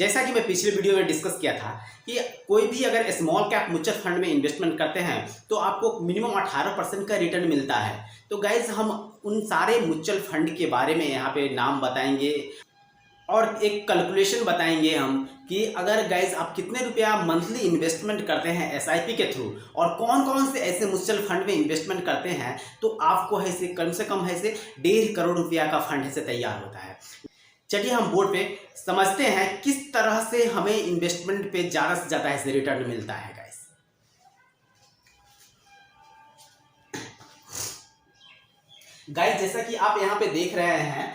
जैसा कि मैं पिछले वीडियो में डिस्कस किया था कि कोई भी अगर स्मॉल कैप म्यूचुअल फंड में इन्वेस्टमेंट करते हैं तो आपको मिनिमम 18% का रिटर्न मिलता है। तो गाइज हम उन सारे म्यूचुअल फंड के बारे में यहाँ पे नाम बताएंगे और एक कैलकुलेशन बताएंगे हम कि अगर गाइज आप कितने रुपया मंथली इन्वेस्टमेंट करते हैं एसआईपी के थ्रू और कौन कौन से ऐसे म्यूचुअल फंड में इन्वेस्टमेंट करते हैं तो आपको ऐसे कम से कम ऐसे 1.5 करोड़ रुपया का फंड ऐसे तैयार होता है। चलिए हम बोर्ड पे समझते हैं किस तरह से हमें इन्वेस्टमेंट पे ज़्यादा से ज़्यादा ऐसे रिटर्न मिलता है गाइस। गाइस जैसा कि आप यहाँ पे देख रहे हैं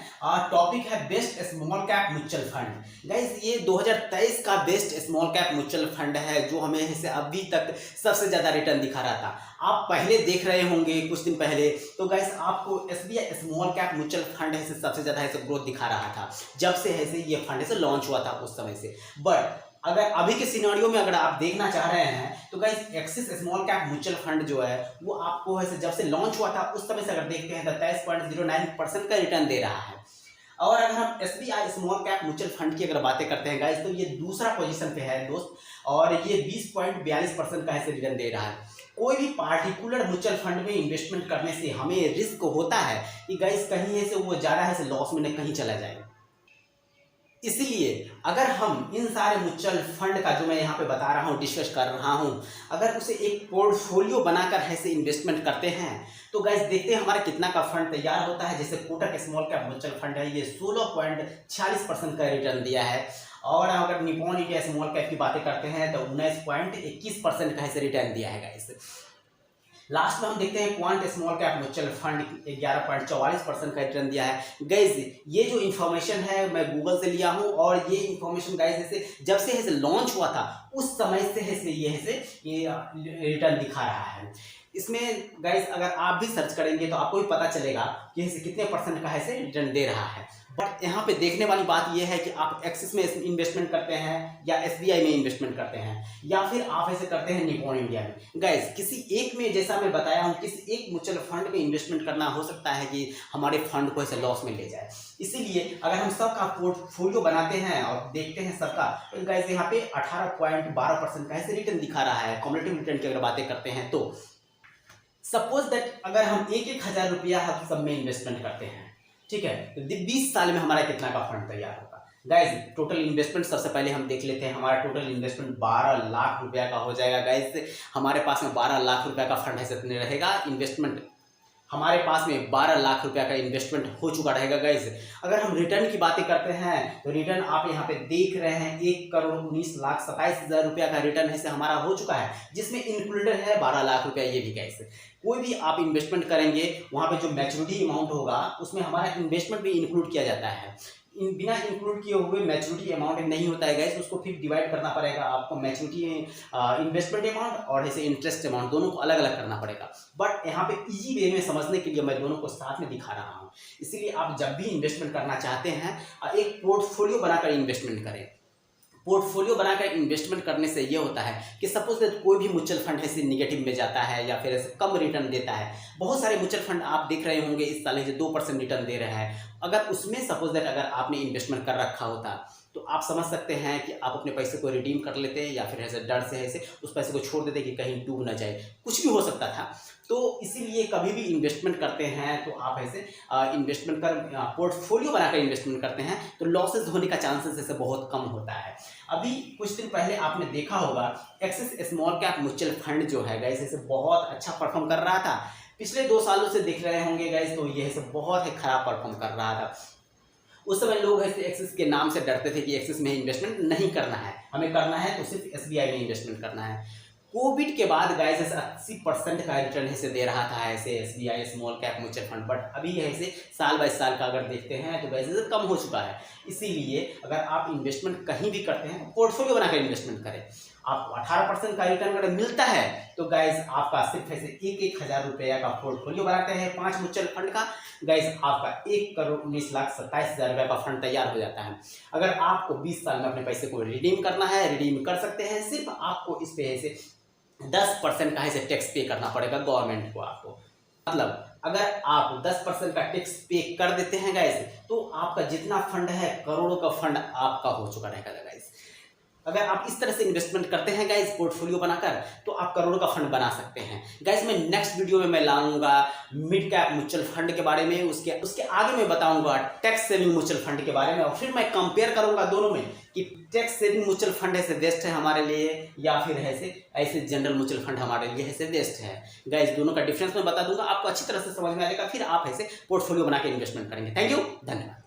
टॉपिक है best small cap mutual fund. Guys ये 2023 का best small cap mutual fund है जो हमें इसे अभी तक सबसे ज़्यादा रिटर्न दिखा रहा था। आप पहले देख रहे होंगे कुछ दिन पहले, तो गाइस आपको SBI small cap mutual fund है सबसे ज़्यादा ऐसे ग्रोथ दिखा रहा था जब से ऐसे ये फंड से लॉन्च हुआ था उस समय से। बट अगर अभी के सिनेरियो में अगर आप देखना चाह रहे हैं तो guys axis small cap mutual fund जो है वो आपको ऐसे जब से लॉन्च हुआ था उस समय से अगर देखते हैं तो 23.09% का रिटर्न दे रहा है। और अगर हम SBI small cap mutual fund की अगर बातें करते हैं गाइस तो ये दूसरा पोजीशन पे है दोस्त, और ये 20.42% का ऐसे रिटर्न दे रहा है। कोई भी पार्टिकुलर म्यूचुअल फंड में इन्वेस्टमेंट करने से हमें रिस्क होता है कि गाइस कहीं ऐसे वो ज़्यादा ऐसे लॉस में कहीं चला जाए। इसलिए अगर हम इन सारे म्यूचुअल फंड का जो मैं यहाँ पे बता रहा हूँ, डिस्कस कर रहा हूँ, अगर उसे एक पोर्टफोलियो बनाकर ऐसे इन्वेस्टमेंट करते हैं तो गाइस देखते हैं हमारा कितना का फंड तैयार होता है। जैसे Kotak small cap mutual fund है, ये 16.46% का रिटर्न दिया है। और अगर निपॉन इंडिया स्मॉल कैप की बातें करते हैं तो 19.21% का ऐसे रिटर्न दिया है गाइस। लास्ट में हम देखते हैं quant small cap mutual fund 11.44% का रिटर्न दिया है। गाइस ये जो इन्फॉर्मेशन है मैं गूगल से लिया हूँ और ये इन्फॉर्मेशन गाइस जैसे जब से ऐसे लॉन्च हुआ था उस समय से ऐसे ये रिटर्न दिखा रहा है। इसमें गाइस अगर आप भी सर्च करेंगे तो आपको भी पता चलेगा कि ऐसे कितने परसेंट का ऐसे रिटर्न दे रहा है। बट यहाँ पे देखने वाली बात यह है कि आप एक्सिस में इन्वेस्टमेंट करते हैं या एसबीआई में इन्वेस्टमेंट करते हैं या फिर आप ऐसे करते हैं निपॉन इंडिया में। गाइस किसी एक में, जैसा मैं बताया हूँ, किसी एक म्यूचुअल फंड में इन्वेस्टमेंट करना हो सकता है कि हमारे फंड को ऐसे लॉस में ले जाए। इसीलिए अगर हम सबका पोर्टफोलियो बनाते हैं और देखते हैं सबका, तो गाइस यहाँ पे 18.12% का ऐसे रिटर्न दिखा रहा है। कॉम्युलेटिव रिटर्न की अगर बातें करते हैं तो सपोज दैट अगर हम 1,000 रुपया हम सब में इन्वेस्टमेंट करते हैं, ठीक है, तो 20 साल में हमारा कितना का फंड तैयार होगा। गाइस टोटल इन्वेस्टमेंट सबसे पहले हम देख लेते हैं। हमारा टोटल इन्वेस्टमेंट 12 लाख रुपया का हो जाएगा। गाइस हमारे पास में 12 लाख रुपया का फंड है रहेगा इन्वेस्टमेंट। हमारे पास में 12 लाख रुपया का इन्वेस्टमेंट हो चुका रहेगा। गाइस अगर हम रिटर्न की बातें करते हैं तो रिटर्न आप यहाँ पे देख रहे हैं 1,19,27,000 रुपया का रिटर्न है हमारा हो चुका है, जिसमें इंक्लूडेड है 12 लाख रुपया ये भी। गाइस कोई भी आप इन्वेस्टमेंट करेंगे वहाँ पे जो मैच्योरिटी अमाउंट होगा उसमें हमारा इन्वेस्टमेंट भी इंक्लूड किया जाता है। बिना इंक्लूड किए हुए मैच्योरिटी अमाउंट नहीं होता है गाइस, उसको फिर डिवाइड करना पड़ेगा आपको। मैच्योरिटी इन्वेस्टमेंट अमाउंट और ऐसे इंटरेस्ट अमाउंट दोनों को अलग अलग करना पड़ेगा। बट यहाँ पे इजी वे में समझने के लिए मैं दोनों को साथ में दिखा रहा हूँ। इसीलिए आप जब भी इन्वेस्टमेंट करना चाहते हैं एक पोर्टफोलियो बनाकर इन्वेस्टमेंट करें। पोर्टफोलियो बनाकर इन्वेस्टमेंट करने से ये होता है कि सपोज दैट कोई भी म्यूचुअल फंड ऐसे निगेटिव में जाता है या फिर ऐसे कम रिटर्न देता है। बहुत सारे म्यूचुअल फंड आप देख रहे होंगे इस साल जो 2% रिटर्न दे रहा है। अगर उसमें सपोज दैट अगर आपने इन्वेस्टमेंट कर रखा होता तो आप समझ सकते हैं कि आप अपने पैसे को रिडीम कर लेते या फिर ऐसे डर से ऐसे उस पैसे को छोड़ देते कि कहीं डूब ना जाए, कुछ भी हो सकता था। तो इसीलिए कभी भी इन्वेस्टमेंट करते हैं तो आप ऐसे इन्वेस्टमेंट कर पोर्टफोलियो बनाकर इन्वेस्टमेंट करते हैं तो लॉसेस होने का चांसेस ऐसे बहुत कम होता है। अभी कुछ दिन पहले आपने देखा होगा axis small cap mutual fund जो है गाइस ऐसे बहुत अच्छा परफॉर्म कर रहा था। पिछले 2 सालों से देख रहे होंगे गाइस तो ये ऐसे बहुत ही खराब परफॉर्म कर रहा था। उस समय लोग ऐसे एक्सिस के नाम से डरते थे कि एक्सिस में इन्वेस्टमेंट नहीं करना है, हमें करना है तो सिर्फ एसबीआई में इन्वेस्टमेंट करना है। कोविड के बाद गाइस ऐसे 80% का रिटर्न ऐसे दे रहा था ऐसे SBI small cap mutual fund. But अभी ऐसे साल बाय साल का अगर देखते हैं तो गाइस ऐसे कम हो चुका है। इसीलिए अगर आप इन्वेस्टमेंट कहीं भी करते हैं पोर्टफोलियो बनाकर इन्वेस्टमेंट करें। आपको 18% का रिटर्न अगर मिलता है तो गाइस आपका सिर्फ ऐसे 1,000 रुपया का पोर्टफोलियो बनाते हैं 5 म्यूचुअल फंड का। गाइस आपका 1,19,27,000 रुपये का फंड तैयार हो जाता है। अगर आपको 20 साल में अपने पैसे को रिडीम करना है, रिडीम कर सकते हैं। सिर्फ आपको इस पे ऐसे 10% का ऐसे टैक्स पे करना पड़ेगा गवर्नमेंट को। आपको मतलब अगर आप 10% का टैक्स पे कर देते हैं गाइस तो आपका जितना फंड है करोड़ों का फंड आपका हो चुका रहेगा गाइस। अगर आप इस तरह से इन्वेस्टमेंट करते हैं गाइज पोर्टफोलियो बनाकर, तो आप करोड़ों का फंड बना सकते हैं। गाइज मैं नेक्स्ट वीडियो में मैं लाऊंगा मिड कैप म्यूचुअल फंड के बारे में, उसके आगे मैं बताऊंगा टैक्स सेविंग म्यूचुअल फंड के बारे में, और फिर मैं कंपेयर करूंगा दोनों में कि टैक्स सेविंग म्यूचुअल फंड ऐसे बेस्ट है हमारे लिए या फिर ऐसे जनरल म्यूचुअल फंड हमारे लिए ऐसे बेस्ट है। गाइज दोनों का डिफरेंस मैं बता दूंगा, आपको अच्छी तरह से समझ में आएगा, फिर आप ऐसे पोर्टफोलियो बना के इन्वेस्टमेंट करेंगे। थैंक यू, धन्यवाद।